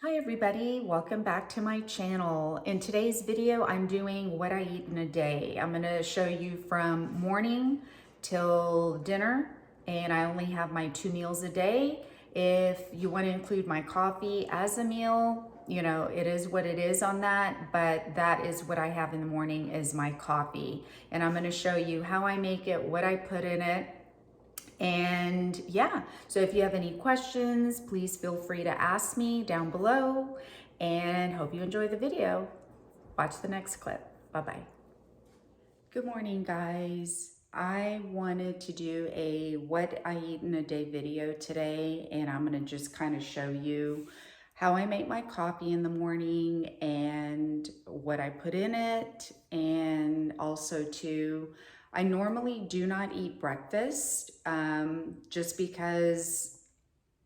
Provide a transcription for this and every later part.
Hi everybody, welcome back to my channel. In today's video, I'm doing what I eat in a day. I'm gonna show you from morning till dinner, and I only have my 2 meals a day. If you want to include my coffee as a meal, you know, it is what it is on that, but that is what I have in the morning is my coffee. And I'm gonna show you how I make it, what I put in it, and yeah, so if you have any questions, please feel free to ask me down below, and hope you enjoy the video. Watch the next clip. Bye-bye. Good morning, guys. I wanted to do a what I eat in a day video today, and I'm gonna just kind of show you how I make my coffee in the morning and what I put in it, and also too, I normally do not eat breakfast just because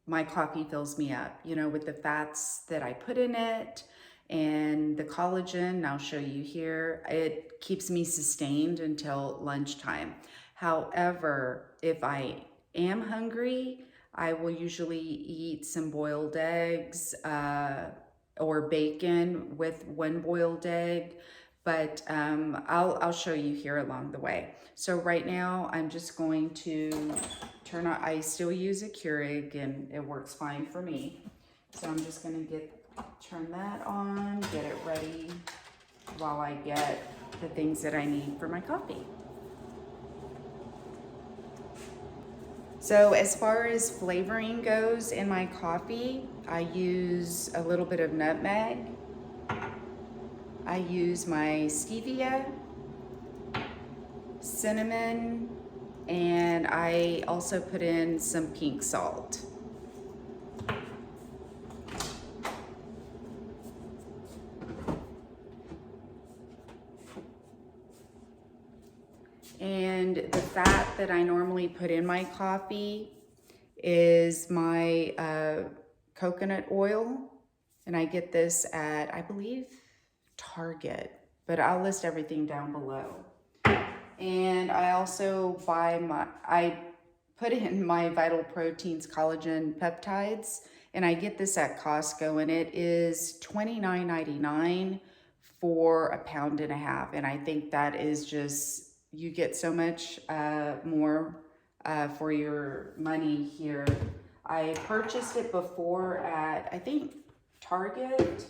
my coffee fills me up, you know, with the fats that I put in it and the collagen. I'll show you here. It keeps me sustained until lunchtime. However, if I am hungry, I will usually eat some boiled eggs or bacon with one boiled egg. But I'll show you here along the way. So right now I'm just going to turn on, I still use a Keurig and it works fine for me. So I'm just gonna turn that on, get it ready while I get the things that I need for my coffee. So as far as flavoring goes in my coffee, I use a little bit of nutmeg. I use my stevia, cinnamon, and I also put in some pink salt. And the fat that I normally put in my coffee is my coconut oil. And I get this at, I believe, Target, but I'll list everything down below. And I also I put in my Vital Proteins Collagen Peptides, and I get this at Costco, and it is $29.99 for a pound and a half. And I think that is just, you get so much more for your money here. I purchased it before at, I think, Target,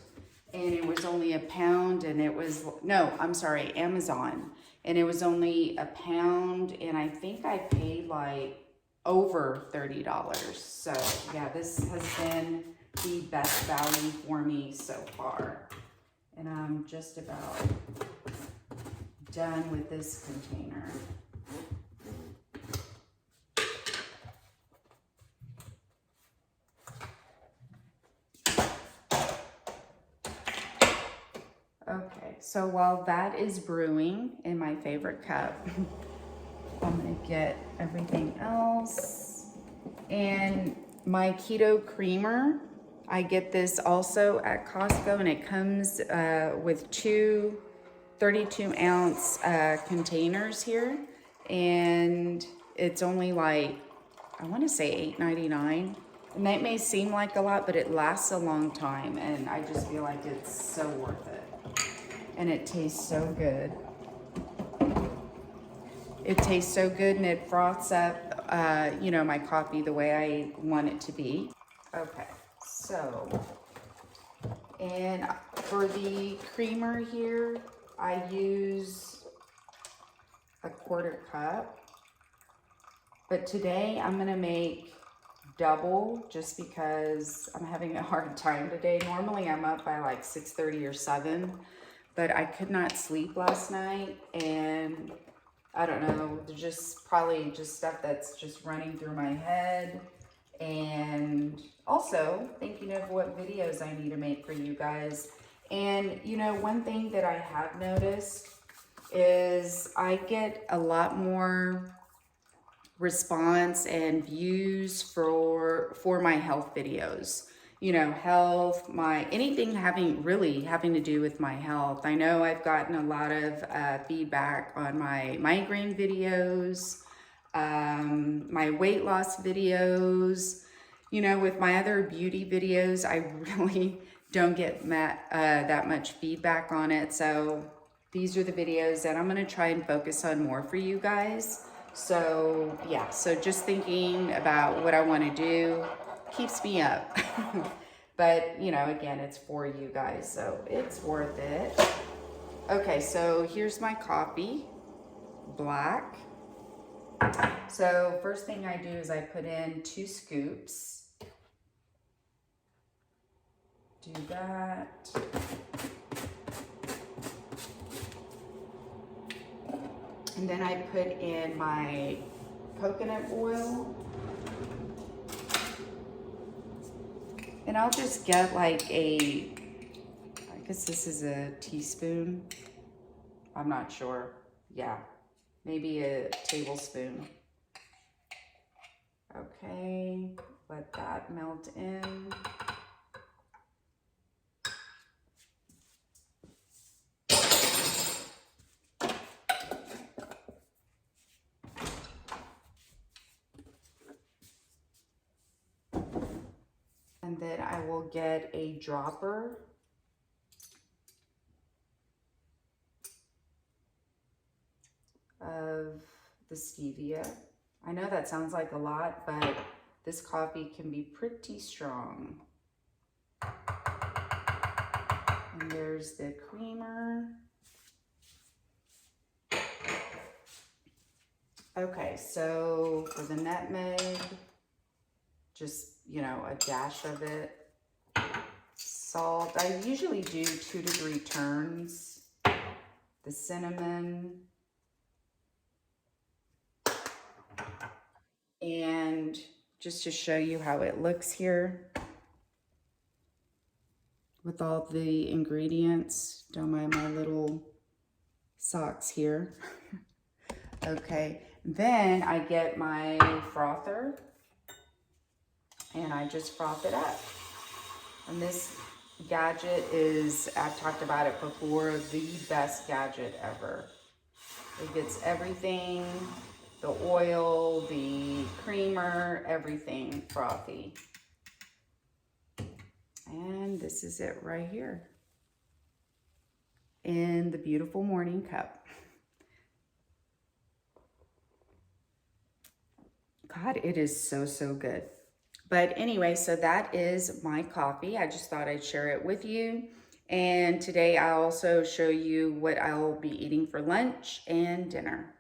and it was only a pound, and it was, no, I'm sorry, Amazon. And it was only a pound, and I think I paid like over $30. So yeah, this has been the best value for me so far. And I'm just about done with this container. Okay, so while that is brewing in my favorite cup, I'm gonna get everything else. And my Keto Creamer, I get this also at Costco, and it comes with two 32-ounce containers here. And it's only like, I wanna say $8.99. And that may seem like a lot, but it lasts a long time, and I just feel like it's so worth it. And it tastes so good. It tastes so good, and it froths up, you know, my coffee the way I want it to be. Okay, so, and for the creamer here, I use a 1/4 cup. But today I'm gonna make double just because I'm having a hard time today. Normally I'm up by like 6:30 or 7. But I could not sleep last night, and I don't know, just probably just stuff that's just running through my head, and also thinking of what videos I need to make for you guys. And you know, one thing that I have noticed is I get a lot more response and views for my health videos. You know, health, anything having to do with my health. I know I've gotten a lot of feedback on my migraine videos, my weight loss videos, You know, with my other beauty videos, I really don't get that much feedback on it. So these are the videos that I'm going to try and focus on more for you guys. So yeah, so just thinking about what I want to do keeps me up. But, you know, again, it's for you guys, so it's worth it. Okay, so here's my coffee, black. So first thing I do is I put in 2 scoops. Do that. And then I put in my coconut oil. And I'll just get like I guess this is a teaspoon. I'm not sure. Yeah, maybe a tablespoon. Okay, let that melt in. And then I will get a dropper of the stevia. I know that sounds like a lot, but this coffee can be pretty strong. And there's the creamer. Okay, so for the nutmeg, just, you know, a dash of it. Salt, I usually do 2 to 3 turns. The cinnamon. And just to show you how it looks here with all the ingredients. Don't mind my little socks here. Okay, then I get my frother and I just froth it up. And this gadget is, I've talked about it before, the best gadget ever. It gets everything, the oil, the creamer, everything frothy. And this is it right here in the beautiful morning cup. God, it is so, so good. But anyway, so that is my coffee. I just thought I'd share it with you. And today I'll also show you what I'll be eating for lunch and dinner.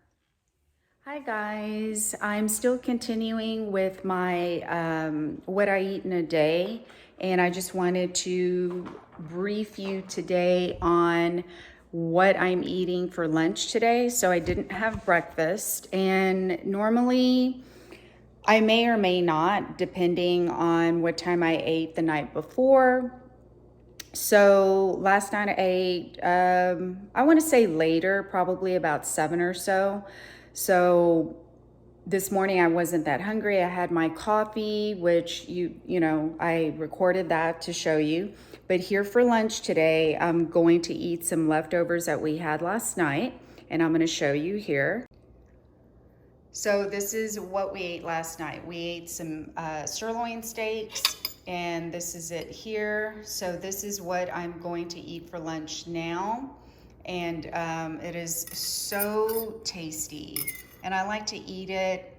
Hi guys, I'm still continuing with my what I eat in a day. And I just wanted to brief you today on what I'm eating for lunch today. So I didn't have breakfast, and normally I may or may not, depending on what time I ate the night before. So last night I ate, I want to say later, probably about 7 or so. So this morning I wasn't that hungry. I had my coffee, which you know, I recorded that to show you. But here for lunch today, I'm going to eat some leftovers that we had last night, and I'm going to show you here. So this is what we ate last night. We ate some sirloin steaks, and this is it here. So this is what I'm going to eat for lunch now. And it is so tasty. And I like to eat it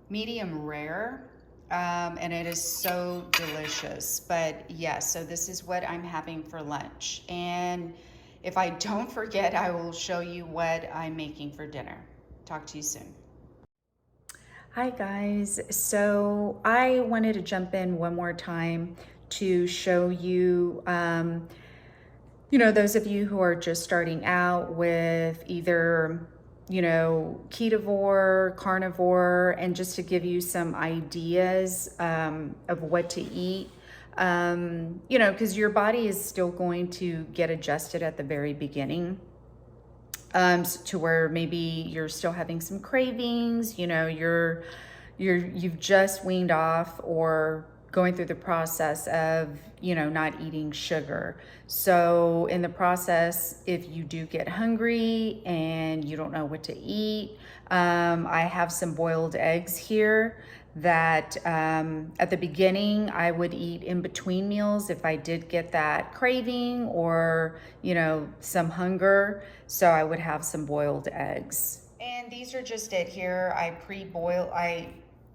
medium rare. And it is so delicious. But yes, so this is what I'm having for lunch. And if I don't forget, I will show you what I'm making for dinner. Talk to you soon. Hi guys, so I wanted to jump in one more time to show you, you know, those of you who are just starting out with either, you know, ketovore, carnivore, and just to give you some ideas of what to eat, you know, because your body is still going to get adjusted at the very beginning. To where maybe you're still having some cravings, you know, you've just weaned off or going through the process of, you know, not eating sugar. So in the process, if you do get hungry and you don't know what to eat, I have some boiled eggs here that at the beginning I would eat in between meals if I did get that craving or, you know, some hunger. So I would have some boiled eggs. And these are just it here. I pre-boil,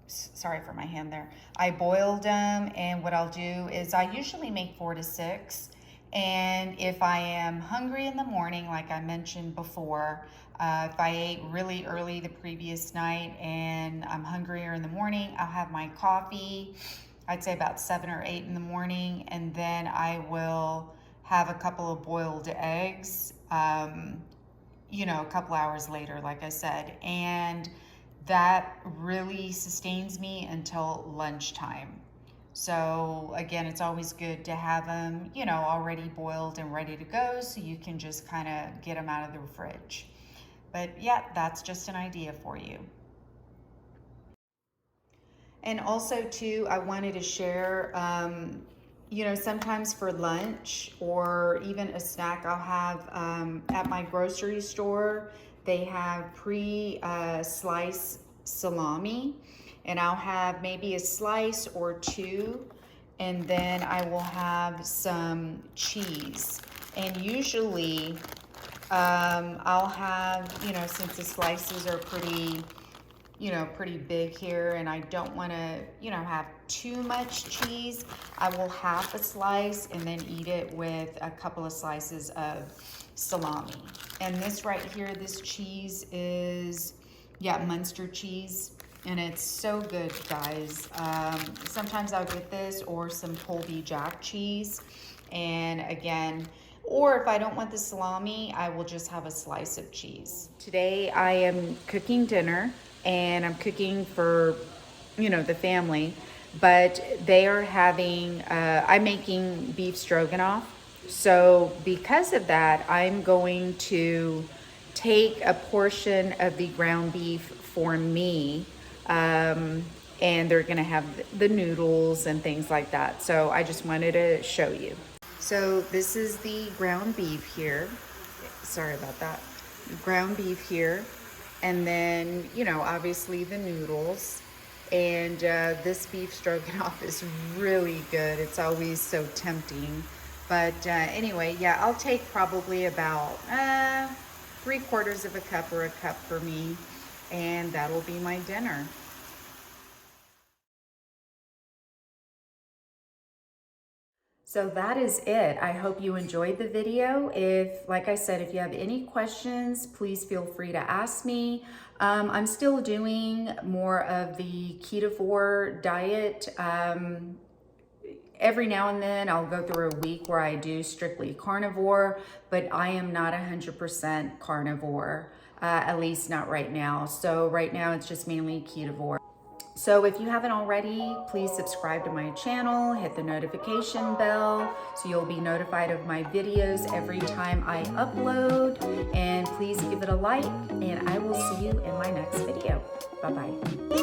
sorry for my hand there. I boiled them, and what I'll do is I usually make 4 to 6. And if I am hungry in the morning, like I mentioned before, if I ate really early the previous night and I'm hungrier in the morning, I'll have my coffee, I'd say about 7 or 8 in the morning, and then I will have a couple of boiled eggs, you know, a couple hours later, like I said. And that really sustains me until lunchtime. So again, it's always good to have them, you know, already boiled and ready to go, so you can just kind of get them out of the fridge. But yeah, that's just an idea for you. And also too, I wanted to share, you know, sometimes for lunch or even a snack, I'll have at my grocery store, they have pre-sliced salami, and I'll have maybe a slice or 2, and then I will have some cheese. And usually I'll have, you know, since the slices are pretty, you know, pretty big here, and I don't want to, you know, have too much cheese, I will half a slice and then eat it with a couple of slices of salami. And this right here, this cheese is, yeah, Munster cheese, and it's so good, guys. Sometimes I'll get this or some Colby Jack cheese, and again, or if I don't want the salami, I will just have a slice of cheese. Today I am cooking dinner, and I'm cooking for, you know, the family, but they are having, I'm making beef stroganoff. So because of that, I'm going to take a portion of the ground beef for me, and they're gonna have the noodles and things like that. So I just wanted to show you. So this is the ground beef here. Sorry about that. Ground beef here. And then, you know, obviously the noodles. And this beef stroganoff is really good. It's always so tempting. But anyway, yeah, I'll take probably about 3/4 of a cup or a cup for me. And that'll be my dinner. So that is it. I hope you enjoyed the video. If, like I said, if you have any questions, please feel free to ask me. I'm still doing more of the ketovore diet. Every now and then I'll go through a week where I do strictly carnivore, but I am not 100% carnivore, at least not right now. So right now it's just mainly ketovore. So if you haven't already, please subscribe to my channel, hit the notification bell so you'll be notified of my videos every time I upload, and please give it a like, and I will see you in my next video. Bye-bye.